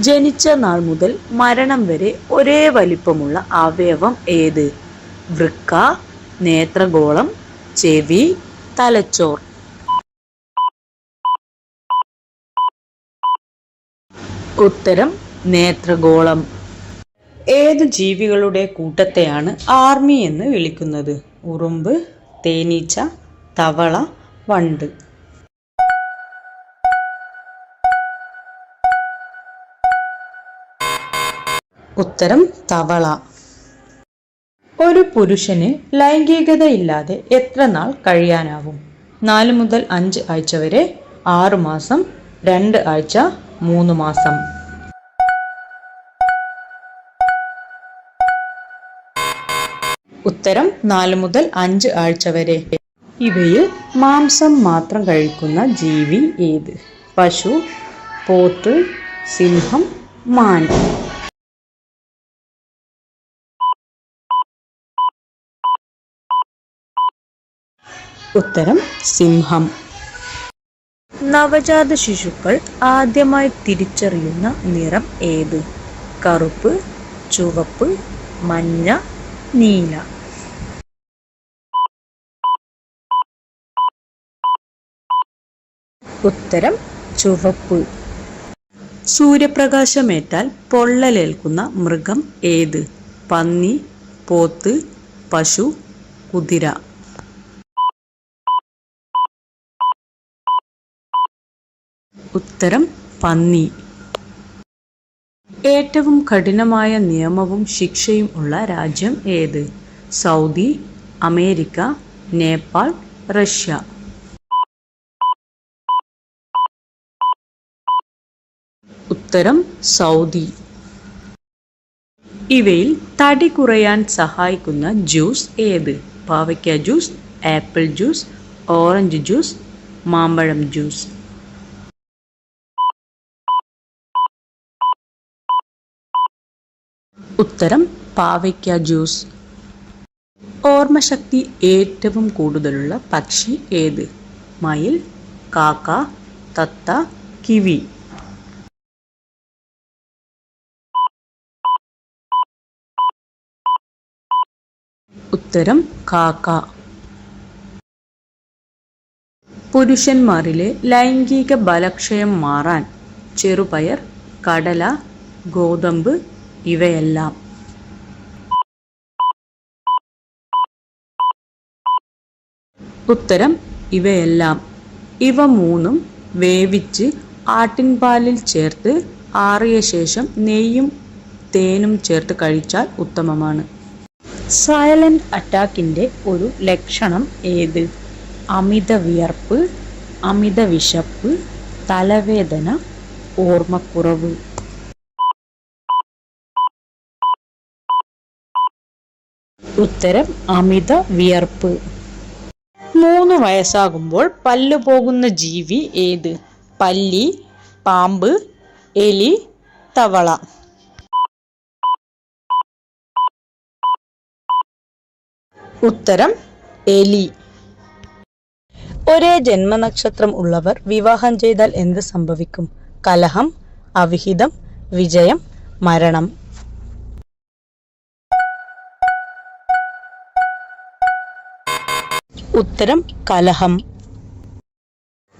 ജനിച്ച നാൾ മുതൽ മരണം വരെ ഒരേ വലിപ്പമുള്ള അവയവം ഏത്? വൃക്ക, നേത്രഗോളം, ചെവി, തലച്ചോർ. ഉത്തരം നേത്രഗോളം. ഏതു ജീവികളുടെ കൂട്ടത്തെയാണ് ആർമി എന്ന് വിളിക്കുന്നത്? ഉറുമ്പ്, തേനീച്ച, തവള, വണ്ട്. ഉത്തരം തവള. ഒരു പുരുഷന് ലൈംഗികതയില്ലാതെ എത്ര നാൾ കഴിയാനാവും? 4 മുതൽ 5 ആഴ്ച വരെ, 6 മാസം, 2 ആഴ്ച, 3 മാസം. ഉത്തരം 4 മുതൽ 5 ആഴ്ച വരെ. ഇവയിൽ മാംസം മാത്രം കഴിക്കുന്ന ജീവി ഏത്? പശു, പോത്ത്, സിംഹം, മാൻ. ഉത്തരം സിംഹം. നവജാത ശിശുക്കൾ ആദ്യമായി തിരിച്ചറിയുന്ന നിറം ഏത്? കറുപ്പ്, ചുവപ്പ്, മഞ്ഞ, നീല. ഉത്തരം ചുവപ്പ്. സൂര്യപ്രകാശമേറ്റാൽ പൊള്ളലേൽക്കുന്ന മൃഗം ഏത്? പന്നി, പോത്ത്, പശു, കുതിര. ഉത്തരം പന്നി. ഏറ്റവും കഠിനമായ നിയമവും ശിക്ഷയും ഉള്ള രാജ്യം ഏത്? Saudi, America, Nepal, Russia. ഉത്തരം സൗദി. ഇവയിൽ തടി കുറയാൻ സഹായിക്കുന്ന ജ്യൂസ് ഏത്? പാവയ്ക്ക juice, apple juice, orange juice, മാമ്പഴം ജ്യൂസ്. ഉത്തരം പാവയ്ക്ക ജ്യൂസ്. ഓർമ്മശക്തി ഏറ്റവും കൂടുതലുള്ള പക്ഷി ഏത്? മയിൽ, കാക്ക, തത്ത, കിവി. ഉത്തരം കാക്ക. പുരുഷന്മാരിലെ ലൈംഗിക ബലക്ഷയം മാറാൻ ചെറുപയർ, കടല, ഗോതമ്പ് ഇവയെല്ലാം. ഉത്തരം ഇവയെല്ലാം. ഇവ മൂന്നും വേവിച്ച് ആട്ടിൻപാലിൽ ചേർത്ത് ആറിയ ശേഷം നെയ്യും തേനും ചേർത്ത് കഴിച്ചാൽ ഉത്തമമാണ്. സൈലന്റ് അറ്റാക്കിന്റെ ഒരു ലക്ഷണം ഏത്? അമിത വിയർപ്പ്, അമിത വിശപ്പ്, തലവേദന, ഓർമ്മക്കുറവ്. ഉത്തരം അമിത വിയർപ്പ്. 3 വയസ്സാകുമ്പോൾ പല്ലു പോകുന്ന ജീവി ഏത്? പല്ലി, പാമ്പ്, എലി, തവള. ഉത്തരം എലി. ഒരേ ജന്മനക്ഷത്രം ഉള്ളവർ വിവാഹം ചെയ്താൽ എന്ത് സംഭവിക്കും? കലഹം, അവിഹിതം, വിജയം, മരണം. ഉത്തരം കലഹം.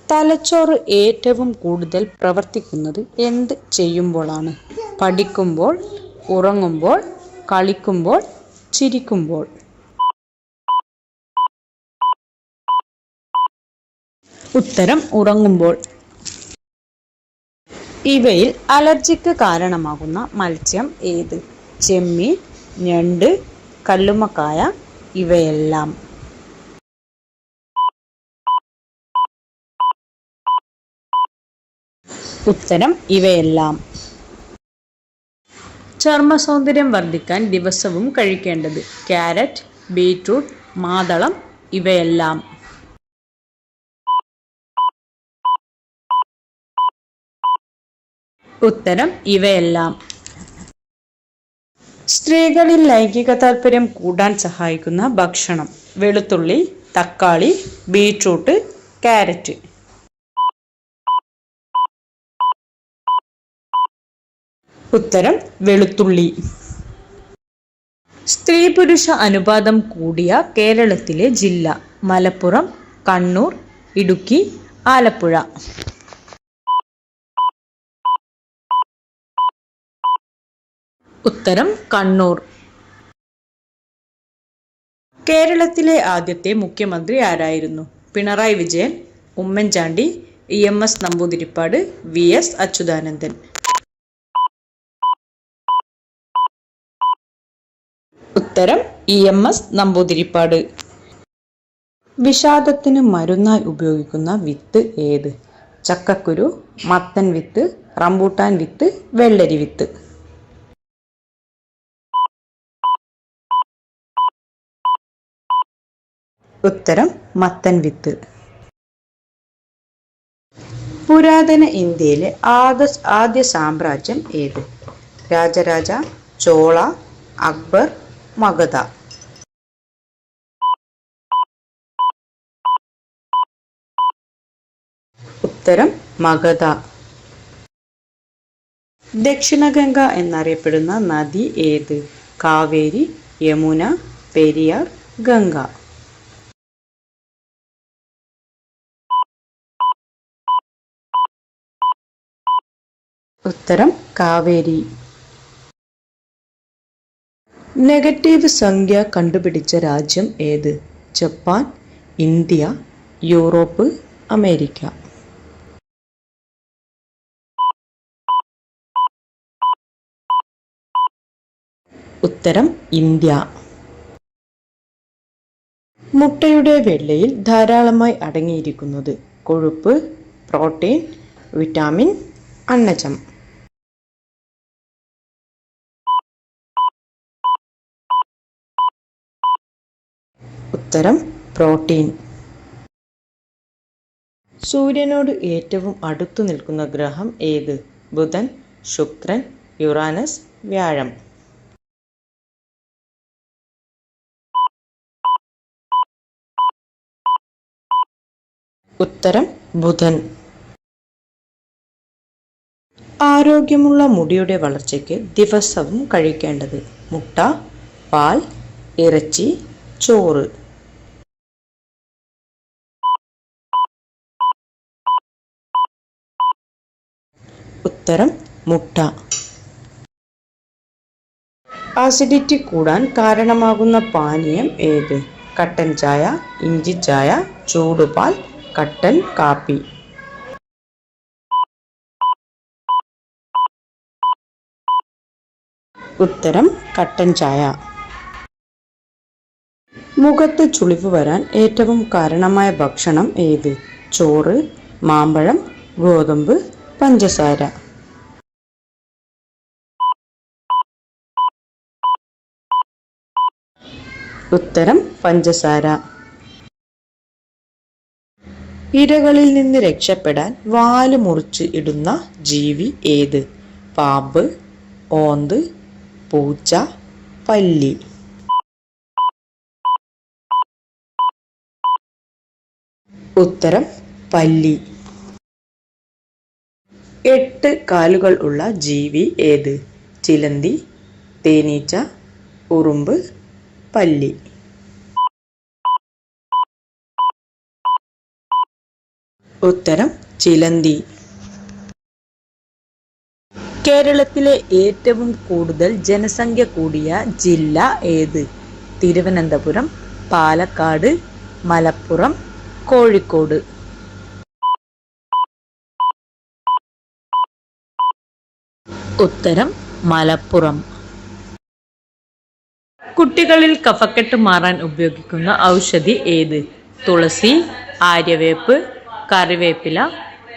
തലച്ചോറ് ഏറ്റവും കൂടുതൽ പ്രവർത്തിക്കുന്നത് എന്ത് ചെയ്യുമ്പോഴാണ്? പഠിക്കുമ്പോൾ, ഉറങ്ങുമ്പോൾ, കളിക്കുമ്പോൾ, ചിരിക്കുമ്പോൾ. ഉത്തരം ഉറങ്ങുമ്പോൾ. ഇവയിൽ അലർജിക്ക് കാരണമാകുന്ന മത്സ്യം ഏത്? ചെമ്മീൻ, ഞണ്ട്, കല്ലുമ്മക്കായ ഇവയെല്ലാം. ഉത്തരം ഇവയെല്ലാം. ചർമ്മസൗന്ദര്യം വർദ്ധിക്കാൻ ദിവസവും കഴിക്കേണ്ടത്? ക്യാരറ്റ്, ബീറ്റ്റൂട്ട്, മാതളം ഇവയെല്ലാം. ഉത്തരം ഇവയെല്ലാം. സ്ത്രീകളിൽ ലൈംഗിക താല്പര്യം കൂടാൻ സഹായിക്കുന്ന ഭക്ഷണം? വെളുത്തുള്ളി, തക്കാളി, ബീറ്റ്റൂട്ട്, ക്യാരറ്റ്. ഉത്തരം വെളുത്തുള്ളി. സ്ത്രീ പുരുഷ അനുപാതം കൂടിയ കേരളത്തിലെ ജില്ല: മലപ്പുറം, കണ്ണൂർ, ഇടുക്കി, ആലപ്പുഴ. ഉത്തരം കണ്ണൂർ. കേരളത്തിലെ ആദ്യത്തെ മുഖ്യമന്ത്രി ആരായിരുന്നു? Pinarayi Vijayan, Oommen Chandy, EMS Namboodiripad, VS Achuthanandan. ഉത്തരം EMS നമ്പൂതിരിപ്പാട്. വിഷാദത്തിന് മരുന്നായി ഉപയോഗിക്കുന്ന വിത്ത് ഏത്? ചക്കക്കുരു, മത്തൻ വിത്ത്, റംബൂട്ടാൻ വിത്ത്, വെള്ളരി വിത്ത്. ഉത്തരം മത്തൻ വിത്ത്. പുരാതന ഇന്ത്യയിലെ ആദ്യ സാമ്രാജ്യം ഏത്? രാജരാജ, ചോള, അക്ബർ, മഗധ. ഉത്തരം മഗധ. ദക്ഷിണഗംഗ എന്നറിയപ്പെടുന്ന നദി ഏത്? കാവേരി, യമുന, പെരിയാർ, ഗംഗ. ഉത്തരം കാവേരി. നെഗറ്റീവ് സംഖ്യ കണ്ടുപിടിച്ച രാജ്യം ഏത്? Japan, India, Europe, America. ഉത്തരം ഇന്ത്യ. മുട്ടയുടെ വെള്ളയിൽ ധാരാളമായി അടങ്ങിയിരിക്കുന്നത്: കൊഴുപ്പ്, പ്രോട്ടീൻ, വിറ്റാമിൻ, അന്നജം. ഉത്തരം പ്രോട്ടീൻ. സൂര്യനോട് ഏറ്റവും അടുത്തു നിൽക്കുന്ന ഗ്രഹം ഏത്? ബുധൻ, ശുക്രൻ, യുറാനസ്, വ്യാഴം. ഉത്തരം ബുധൻ. ആരോഗ്യമുള്ള മുടിയുടെ വളർച്ചയ്ക്ക് ദിവസവും കഴിക്കേണ്ടത്: മുട്ട, പാൽ, ഇറച്ചി, ചോറ്. ഉത്തരം മുട്ട. ആസിഡിറ്റി കൂടാൻ കാരണമാകുന്ന പാനീയം ഏത്? കട്ടൻ ചായ, ഇഞ്ചി ചായ, ചൂടുപാൽ, കട്ടൻ കാപ്പി. ഉത്തരം കട്ടൻ ചായ. മുഖത്ത് ചുളിവ് വരാൻ ഏറ്റവും കാരണമായ ഭക്ഷണം ഏത്? ചോറ്, മാമ്പഴം, ഗോതമ്പ്, പഞ്ചസാര. ഉത്തരം പഞ്ചസാര. ഇരകളിൽ നിന്ന് രക്ഷപ്പെടാൻ വാല് മുറിച്ച് ഇടുന്ന ജീവി ഏത്? പാമ്പ്, ഓന്ത്, പൂച്ച, പല്ലി. ഉത്തരം പല്ലി. 8 കാലുകൾ ഉള്ള ജീവി ഏത്? ചിലന്തി, തേനീച്ച, ഉറുമ്പ്, പല്ലി. ഉത്തരം ചിലന്തി. കേരളത്തിലെ ഏറ്റവും കൂടുതൽ ജനസംഖ്യ കൂടിയ ജില്ല ഏത്? തിരുവനന്തപുരം, പാലക്കാട്, മലപ്പുറം, കോഴിക്കോട്. ഉത്തരം മലപ്പുറം. കുട്ടികളിൽ കഫക്കെട്ട് മാറാൻ ഉപയോഗിക്കുന്ന ഔഷധി ഏത്? തുളസി, ആര്യവേപ്പ്, കറിവേപ്പില,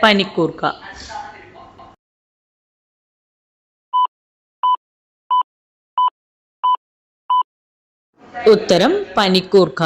പനിക്കൂർക്ക. ഉത്തരം പനിക്കൂർക്ക.